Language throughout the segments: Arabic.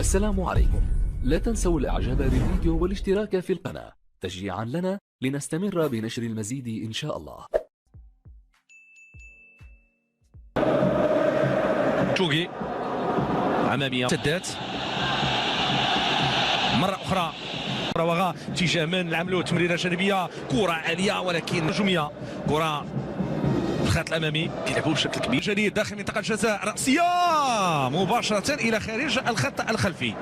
السلام عليكم. لا تنسوا الاعجاب بالفيديو والاشتراك في القناة تشجيعا لنا لنستمر بنشر المزيد ان شاء الله. شوقي اماميه سدات مره اخرى مراوغه اتجاه من العملو تمريره جانبيه كره عاليه ولكن هجوميه كره الخط الامامي كيلعبوا بشكل كبير جديد داخل منطقه الجزاء راسيه مباشره الى خارج الخط الخلفي.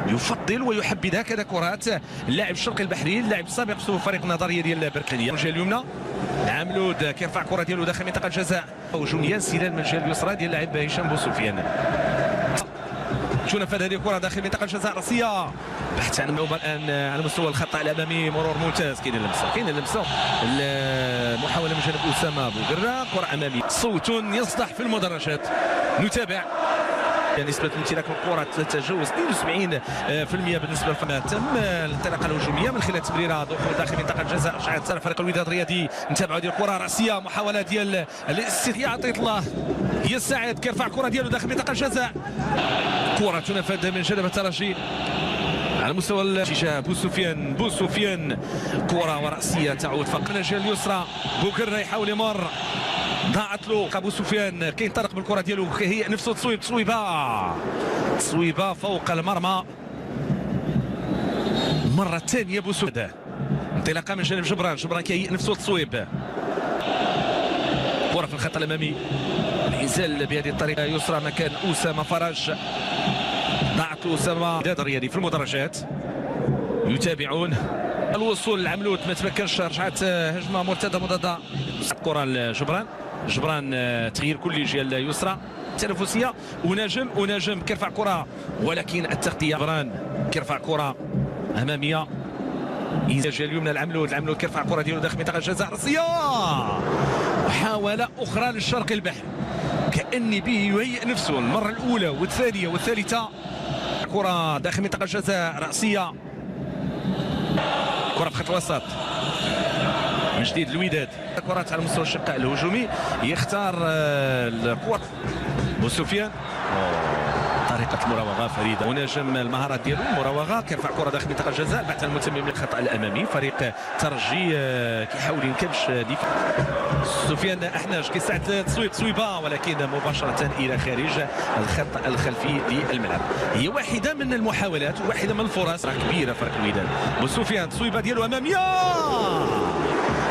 يفضل ويحبذ هكذا كرات اللاعب الشرقي البحري اللاعب السابق في فريق النظريه ديال بركانيه. الجهه اليمنى عملود كيرفع كره ديالو داخل منطقه الجزاء هجوميا انسداد من الجهه اليسرى ديال اللاعب هشام بوسفيان. شوف هذه الكره داخل منطقه الجزاء راسيه بحث عن الموضوع الان على مستوى الخط الامامي مرور ممتاز. كاين اللمسه محاوله من جانب اسامه بوغرا كره اماميه صوت يصدح في المدرجات. نتابع نسبة امتلاك الكرة تتجاوز 72% بالنسبة لفما تم الانطلاقة الهجومية من خلال تمريرة داخل منطقة الجزاء رجعت سالة فريق الوداد الرياضي. نتابعوا ديال الكرة راسية محاولة ديال الاستثناء عطية الله هي السعيد كيرفع الكرة ديالو داخل منطقة الجزاء كرة تنفذ من جانب الترجي على مستوى الاتجاه بوسفيان كرة ورأسية تعود فقط الجهة اليسرى بوكر يحاول يمر ضاعت له بوسفيان كينطلق بالكره ديالو هي نفسه تصويبه فوق المرمى مره ثانيه بوسفيان انطلاقه من جانب جبران كيهيئ نفسه التصويب كره في الخط الامامي الانزال بهذه الطريقه يسرى مكان اسامه فرج ضاعت له اسامه الرياضي في المدرجات يتابعون الوصول للعملوت ما تمكنش رجعت هجمه مرتده مضاده الكره لجبران تغيير كلي جهه اليسرى تنافسيه ونجم كيرفع كره ولكن التغطيه جبران كيرفع كره اماميه الجهه اليمنى العملود كيرفع كره ديالو داخل منطقه الجزاء راسيه محاوله اخرى للشرقي البحري كأني به يهيئ نفسه المره الاولى والثانيه والثالثه كره داخل منطقه الجزاء راسيه كره في خط الوسط من جديد الوداد كرات على مستوى الشق الهجومي يختار الكره بوسفيان طريقه المراوغه فريده ونجم المهارات ديالو المراوغه كيرفع كره داخل منطقه الجزاء البحث عن المتمم للخط الامامي فريق ترجي كيحاول ينكبش دفاع سفيان احناج كيساعد تصويبه ولكن مباشره الى خارج الخط الخلفي للملعب. هي واحده من المحاولات وواحده من الفرص كبيره فريق الوداد بوسفيان تصويبه ديالو اماميه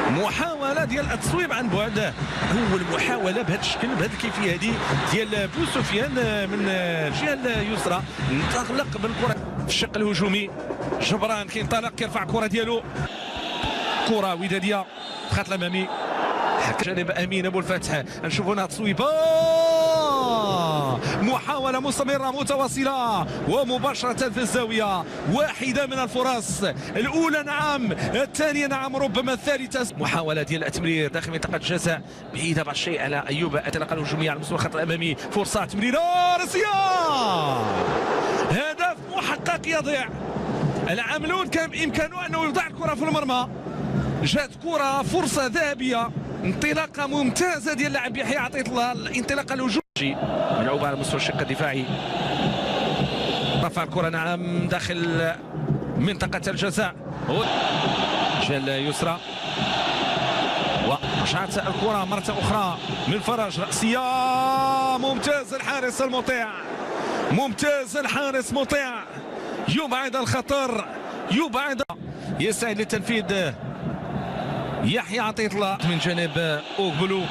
محاولة ديال التصويب عن بعد أول محاولة بهذا الشكل بهذه الكيفية هذه ديال بوسفيان من الجهة اليسرى انطلق بالكرة في الشق الهجومي جبران كينطلق كيرفع الكرة ديالو كرة ودادية في الخط الأمامي حكى جانب أمين أبو الفتح نشوفوا هنا تصويبة محاولة مستمرة متواصلة ومباشرة في الزاوية واحدة من الفرص الأولى نعم الثانية نعم ربما الثالثة محاولة ديال التمرير داخل منطقة الجزاء بعيدة بعض الشيء على أيوب الانطلاقة الهجومية على مستوى الخط الأمامي فرصة تمريرة راسية هدف محقق يضيع العملود كان بإمكانه أنه يضع الكرة في المرمى جات كرة فرصة ذهبية انطلاقة ممتازة ديال اللاعب يحيى عطية الله الانطلاقة الهجومية ملعوبة على مستوى الشق الدفاعي رفع الكرة نعم داخل منطقة الجزاء جهة اليسرى ورجعت الكرة مرة أخرى من فرج رأسية ممتاز الحارس مطيع يبعد الخطر يسعد للتنفيذ يحيى عطية الله من جانب اوغبلو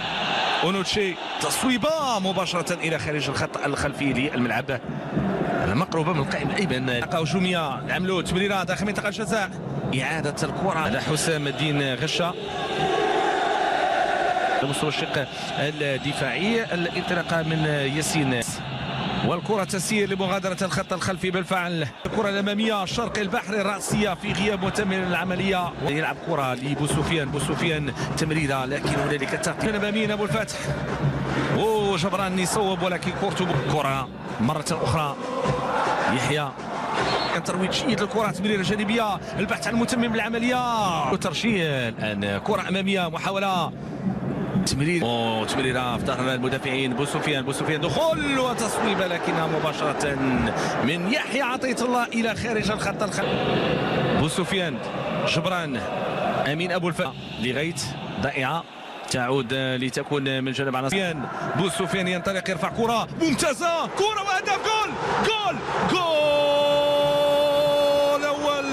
اونوتشي تصويبه مباشره الى خارج الخط الخلفي للملعب المقربه من القائم الايمن هجوميه العملو تمريره داخل منطقه الجزاء اعاده الكره على حسام الدين غشه على مستوى الشق الدفاعي الانطلاقه من ياسين والكرة تسير لمغادرة الخط الخلفي بالفعل الكرة الأمامية الشرقي البحري الرأسية في غياب متمم العملية يلعب كرة بوسفيان تمريرة لكن هنالك تقديم أمامي أبو الفتح وجبران يصوب ولكن كرة مرة أخرى يحيى كان ترويج جيد للكرة تمريرة جانبية البحث عن المتمم العملية وترجيح الآن كرة أمامية محاولة تمريره في ظهر المدافعين. بوسفيان دخول وتصويبه لكنها مباشره من يحيى عطية الله الى خارج الخط بوسفيان جبران امين ابو الفتح لغايه ضائعه تعود لتكون من جانب عناصر. بوسفيان ينطلق يرفع كره ممتازه، كره وهدف. جول أول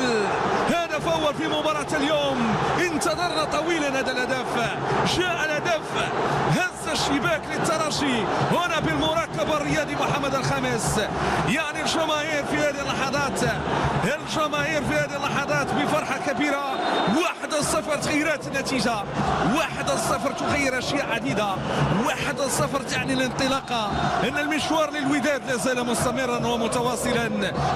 في مباراة اليوم. انتظرنا طويلا هذا الهدف، جاء الهدف هز الشباك للترجي هنا بالمراقب الرياضي محمد الخامس. يعني الجماهير في هذه اللحظات بفرحة كبيرة. 1-0 تغيرات النتيجة، 1-0 تغير أشياء عديدة، 1-0 تعني الانطلاقة، أن المشوار للوداد لا زال مستمرا ومتواصلا.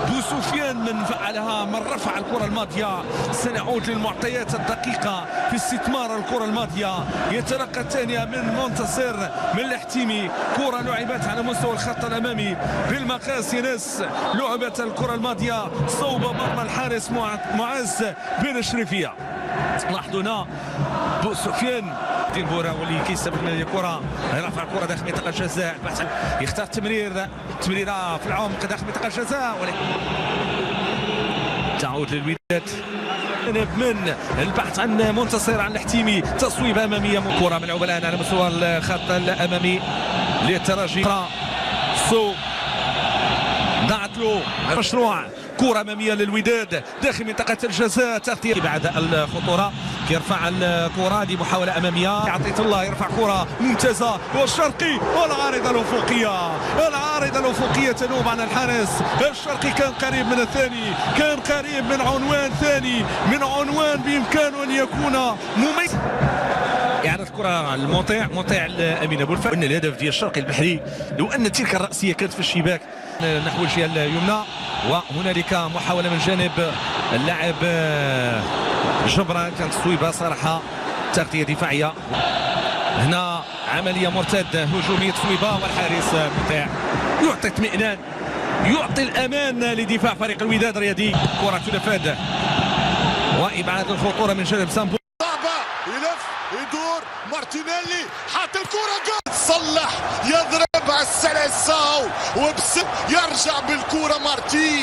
بوسفيان من فعلها، من رفع الكرة الماضية. سنعود للمعطيات الدقيقة في استثمار الكرة الماضية. يتلقى الثانية من منتصر من الحتيمي، كرة لعبت على مستوى الخط الأمامي بالمقاس. ينس لعبت الكرة الماضية صوب مرمى الحارس معز بن شريفية. لاحظوا هنا بوسفيان البورا واللي كيستافد من الكره، يرفع الكره داخل منطقه الجزاء، يختار تمريره في العمق داخل منطقه الجزاء، ولكن تعود للوداد من البحث عن منتصر عن الحتيمي. تصويب اماميه، كره ملعوبه الان على مستوى الخط الامامي للترجي. ضاعت له مشروع، كرة أمامية للوداد داخل منطقة الجزاء، تغطية بعد الخطورة. يرفع الكرة، دي محاولة أمامية. عطية الله يرفع كرة ممتازة، والشرقي والعارضة الأفقية تنوب عن الحارس. الشرقي كان قريب من الثاني، كان قريب من عنوان ثاني، من عنوان بإمكانه أن يكون مميز. إعادة الكرة مطيع أمين أبو الفتح. أن الهدف ديال الشرقي البحري لو أن تلك الرأسية كانت في الشباك نحو الجهة اليمنى. وهنالك محاولة من جانب اللاعب جبران، كانت تصويبة صراحة تغطية دفاعية. هنا عملية مرتد هجومية، تصويبة والحارس مطيع، يعطي اطمئنان، يعطي الأمان لدفاع فريق الوداد الرياضي. كرة تنفذ وإبعاد الخطورة من جانب سامبو. يلف يدور مارتينيلي، حط الكرة جول، صلح يضرب على السلساو وبس يرجع بالكرة مارتين.